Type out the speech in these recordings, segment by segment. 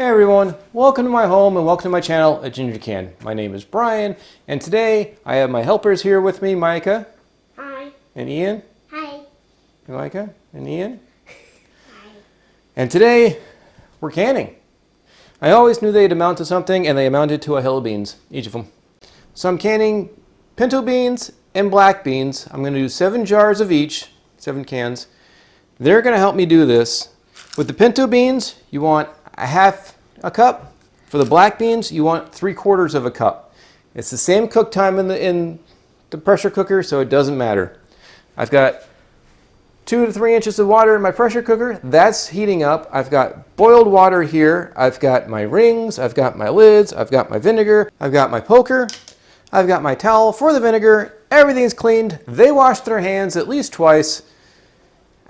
Hey everyone, welcome to my home and welcome to my channel at Ginger Can. My name is Brian and today I have my helpers here with me, Micah. Hi. And Ian. Hi. Micah and Ian. Hi. And today we're canning. I always knew they'd amount to something and they amounted to a hill of beans, each of them. So I'm canning pinto beans and black beans. I'm going to do 7 jars of each, 7 cans. They're going to help me do this. With the pinto beans, you want a half a cup. For the black beans, you want 3/4 of a cup. It's the same cook time in the pressure cooker, so it doesn't matter. I've got 2 to 3 inches of water in my pressure cooker. That's heating up. I've got boiled water here. I've got my rings. I've got my lids. I've got my vinegar. I've got my poker. I've got my towel for the vinegar. Everything's cleaned. They washed their hands at least twice.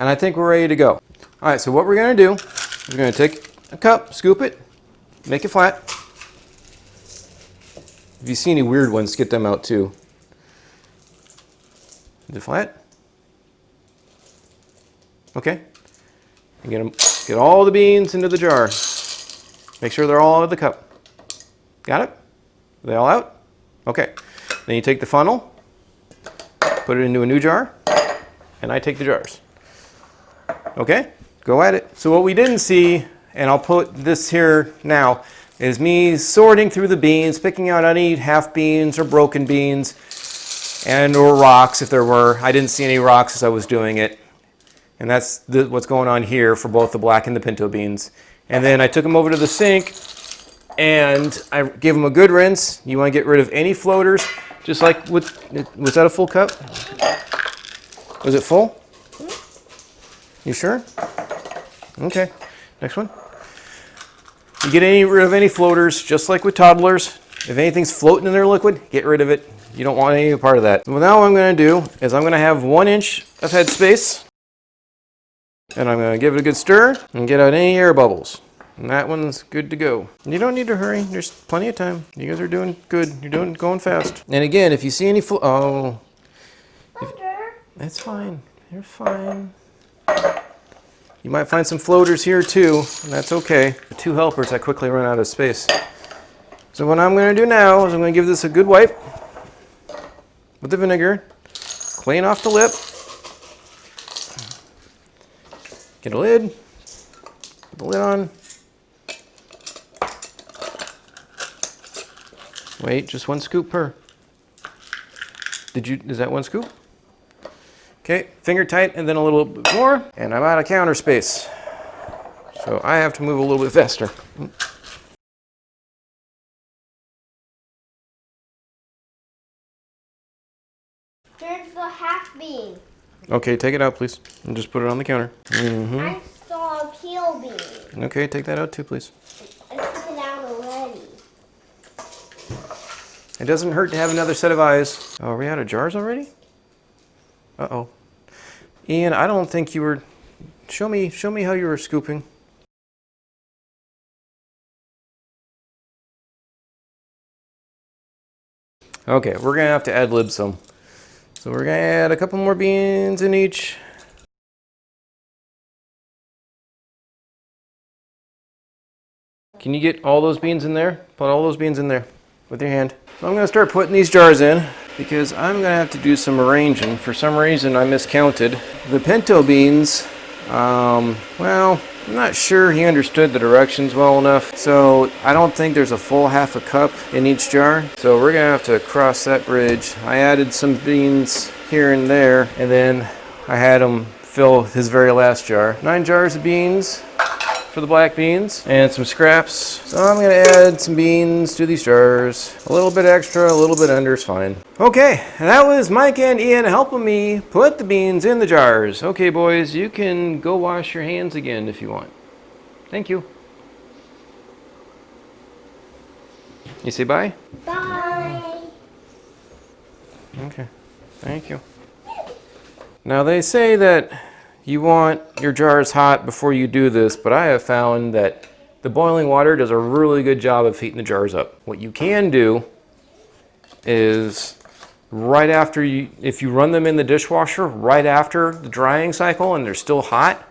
And I think we're ready to go. All right, so what we're going to do is we're going to take a cup, scoop it, make it flat. If you see any weird ones, get them out too. Is it flat? Okay. And get all the beans into the jar. Make sure they're all out of the cup. Got it? Are they all out? Okay. Then you take the funnel, put it into a new jar, and I take the jars. Okay? Go at it. So what we didn't see, and I'll put this here now, is me sorting through the beans, picking out any half beans or broken beans, or rocks if there were. I didn't see any rocks as I was doing it. And that's what's going on here for both the black and the pinto beans. And then I took them over to the sink and I gave them a good rinse. You want to get rid of any floaters, just like was that a full cup? Was it full? You sure? Okay, next one. You get rid of any floaters, just like with toddlers. If anything's floating in their liquid, get rid of it. You don't want any part of that. Well, now what I'm going to do is I'm going to have 1 inch of head space. And I'm going to give it a good stir and get out any air bubbles. And that one's good to go. You don't need to hurry. There's plenty of time. You guys are doing good. You're going fast. And again, if you see any that's fine. You're fine. You might find some floaters here too, and that's okay. The 2 helpers, I quickly run out of space. So what I'm going to do now is I'm going to give this a good wipe with the vinegar. Clean off the lip. Get a lid. Put the lid on. Wait, just 1 scoop per. Is that 1 scoop? Okay, finger tight and then a little bit more. And I'm out of counter space. So I have to move a little bit faster. There's the half bean. Okay, take it out, please. And just put it on the counter. I saw a peel bean. Okay, take that out too, please. I took it out already. It doesn't hurt to have another set of eyes. Oh, are we out of jars already? Uh-oh. Ian, I don't think you were... Show me how you were scooping. Okay, we're going to have to ad-lib some. So we're going to add a couple more beans in each. Can you get all those beans in there? Put all those beans in there with your hand. So I'm going to start putting these jars in because I'm going to have to do some arranging. For some reason I miscounted. The pinto beans, well, I'm not sure he understood the directions well enough. So I don't think there's a full half a cup in each jar. So we're going to have to cross that bridge. I added some beans here and there, and then I had him fill his very last jar. 9 jars of beans for the black beans and some scraps. So I'm going to add some beans to these jars. A little bit extra, a little bit under is fine. Okay, and that was Mike and Ian helping me put the beans in the jars. Okay, boys, you can go wash your hands again if you want. Thank you. You say bye? Bye. Okay, thank you. Now they say that you want your jars hot before you do this, but I have found that the boiling water does a really good job of heating the jars up. What you can do is right after if you run them in the dishwasher, right after the drying cycle and they're still hot,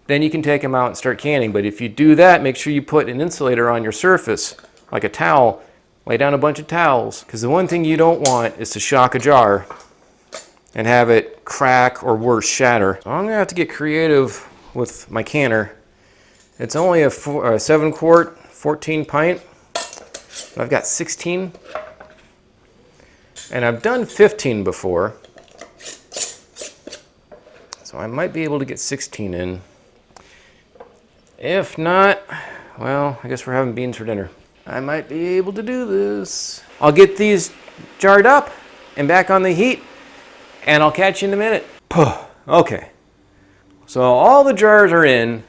then you can take them out and start canning. But if you do that, make sure you put an insulator on your surface, like a towel. Lay down a bunch of towels, because the one thing you don't want is to shock a jar and have it crack or worse, shatter. So I'm gonna have to get creative with my canner. It's only a 7 quart, 14 pint. I've got 16, and I've done 15 before. So I might be able to get 16 in. If not, well, I guess we're having beans for dinner. I might be able to do this. I'll get these jarred up and back on the heat, and I'll catch you in a minute. Okay, so all the jars are in.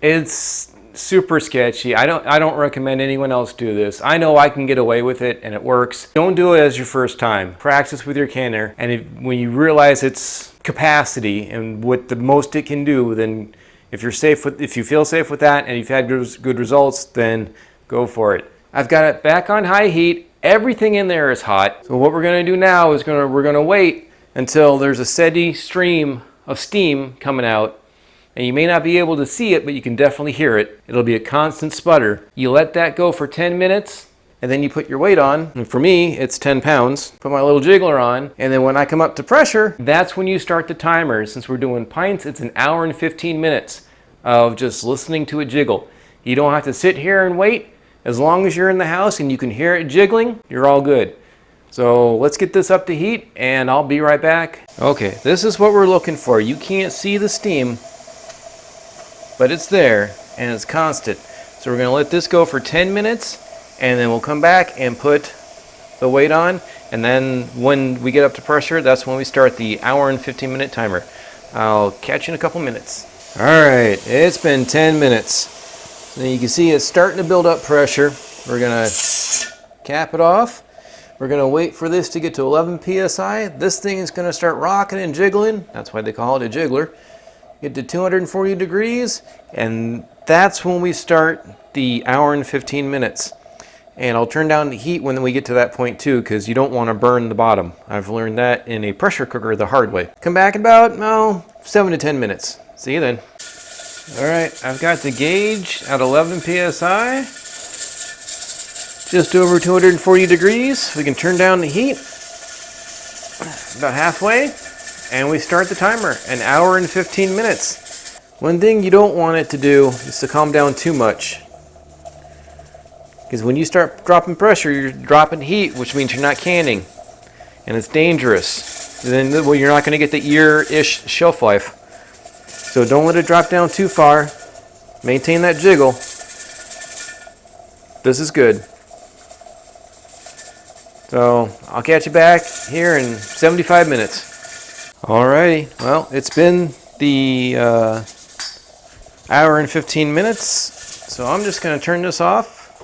It's super sketchy. I don't recommend anyone else do this. I know I can get away with it and it works. Don't do it as your first time. Practice with your canner, and when you realize its capacity and what the most it can do, then if you feel safe with that and you've had good results, then go for it. I've got it back on high heat. Everything in there is hot. So what we're gonna do now is we're gonna wait until there's a steady stream of steam coming out. And you may not be able to see it, but you can definitely hear it. It'll be a constant sputter. You let that go for 10 minutes, and then you put your weight on. And for me, it's 10 pounds. Put my little jiggler on, and then when I come up to pressure, that's when you start the timer. Since we're doing pints, it's an hour and 15 minutes of just listening to it jiggle. You don't have to sit here and wait. As long as you're in the house and you can hear it jiggling, you're all good. So let's get this up to heat and I'll be right back. Okay, this is what we're looking for. You can't see the steam, but it's there and it's constant. So we're gonna let this go for 10 minutes and then we'll come back and put the weight on. And then when we get up to pressure, that's when we start the hour and 15-minute timer. I'll catch you in a couple minutes. All right, it's been 10 minutes. So you can see it's starting to build up pressure. We're gonna cap it off. We're gonna wait for this to get to 11 PSI. This thing is gonna start rocking and jiggling. That's why they call it a jiggler. Get to 240 degrees, and that's when we start the hour and 15 minutes. And I'll turn down the heat when we get to that point too, because you don't wanna burn the bottom. I've learned that in a pressure cooker the hard way. Come back in about, 7 to 10 minutes. See you then. All right, I've got the gauge at 11 PSI, just over 240 degrees. We can turn down the heat about halfway, and we start the timer, an hour and 15 minutes. One thing you don't want it to do is to calm down too much, because when you start dropping pressure, you're dropping heat, which means you're not canning, and it's dangerous. And then you're not gonna get the year-ish shelf life. So don't let it drop down too far. Maintain that jiggle. This is good. So I'll catch you back here in 75 minutes. Alrighty, well, it's been the hour and 15 minutes. So I'm just gonna turn this off.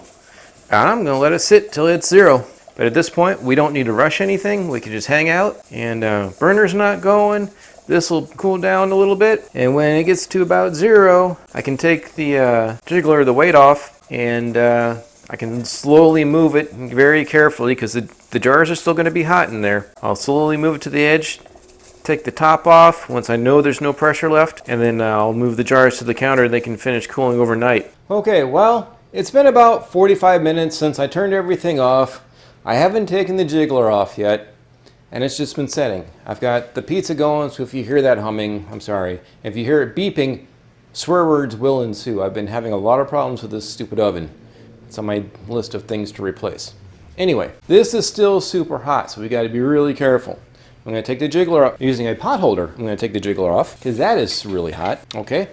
And I'm gonna let it sit till it's 0. But at this point, we don't need to rush anything. We can just hang out, and burner's not going. This will cool down a little bit, and when it gets to about 0, I can take the jiggler, the weight off, and I can slowly move it very carefully, because the jars are still going to be hot in there. I'll slowly move it to the edge, take the top off once I know there's no pressure left, and then I'll move the jars to the counter and they can finish cooling overnight. Okay, well, it's been about 45 minutes since I turned everything off. I haven't taken the jiggler off yet. And it's just been setting. I've got the pizza going, so if you hear that humming, I'm sorry. If you hear it beeping, swear words will ensue. I've been having a lot of problems with this stupid oven. It's on my list of things to replace. Anyway, this is still super hot, so we got to be really careful. I'm going to take the jiggler off using a pot holder. I'm going to take the jiggler off because that is really hot. Okay,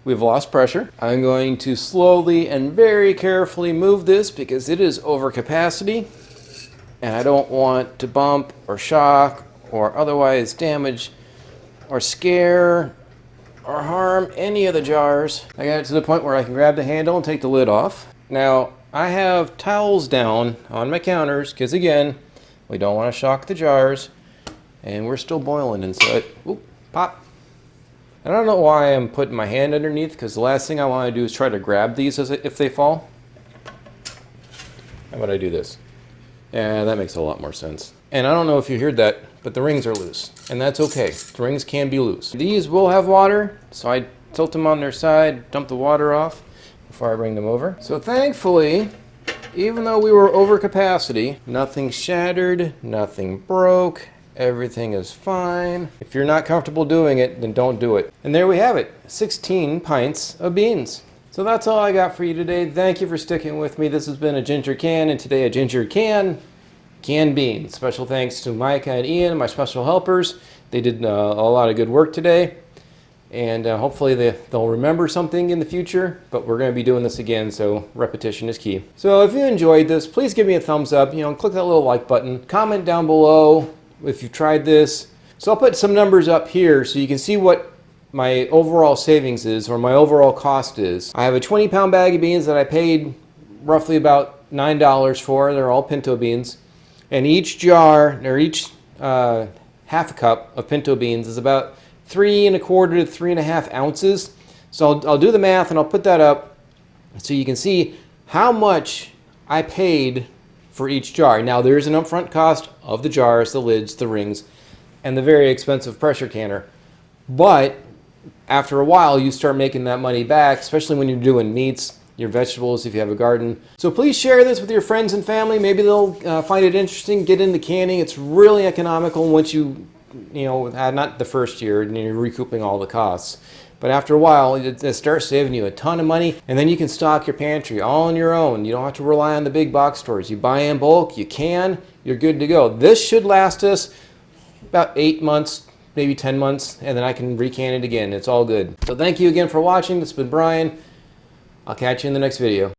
we've lost pressure. I'm going to slowly and very carefully move this because it is over capacity. And I don't want to bump or shock or otherwise damage or scare or harm any of the jars. I got it to the point where I can grab the handle and take the lid off. Now, I have towels down on my counters because, again, we don't want to shock the jars. And we're still boiling inside. Oop, pop. I don't know why I'm putting my hand underneath, because the last thing I want to do is try to grab these if they fall. How about I do this? Yeah, that makes a lot more sense. And I don't know if you heard that, but the rings are loose. And that's okay. The rings can be loose. These will have water, so I tilt them on their side, dump the water off before I bring them over. So thankfully, even though we were over capacity, nothing shattered, nothing broke, everything is fine. If you're not comfortable doing it, then don't do it. And there we have it, 16 pints of beans. So that's all I got for you today. Thank you for sticking with me. This has been a Ginger Can, and today a Ginger Can, canned beans. Special thanks to Micah and Ian, my special helpers. They did a lot of good work today. And hopefully they'll remember something in the future, but we're going to be doing this again, so repetition is key. So if you enjoyed this, please give me a thumbs up, click that little like button, comment down below if you've tried this. So I'll put some numbers up here so you can see what my overall savings is, or my overall cost is. I have a 20-pound bag of beans that I paid roughly about $9 for. They're all pinto beans. And each jar, or each half a cup of pinto beans is about 3 1/4 to 3 1/2 ounces. So I'll do the math and I'll put that up so you can see how much I paid for each jar. Now there's an upfront cost of the jars, the lids, the rings, and the very expensive pressure canner. But after a while you start making that money back, especially when you're doing meats, your vegetables, if you have a garden. So please share this with your friends and family. Maybe they'll find it interesting, get into canning. It's really economical once you not the first year and you're recouping all the costs. But after a while, it starts saving you a ton of money, and then you can stock your pantry all on your own. You don't have to rely on the big box stores. You buy in bulk, you can, you're good to go. This should last us about 8 months, maybe 10 months, and then I can recan it again. It's all good. So thank you again for watching. This has been Brian. I'll catch you in the next video.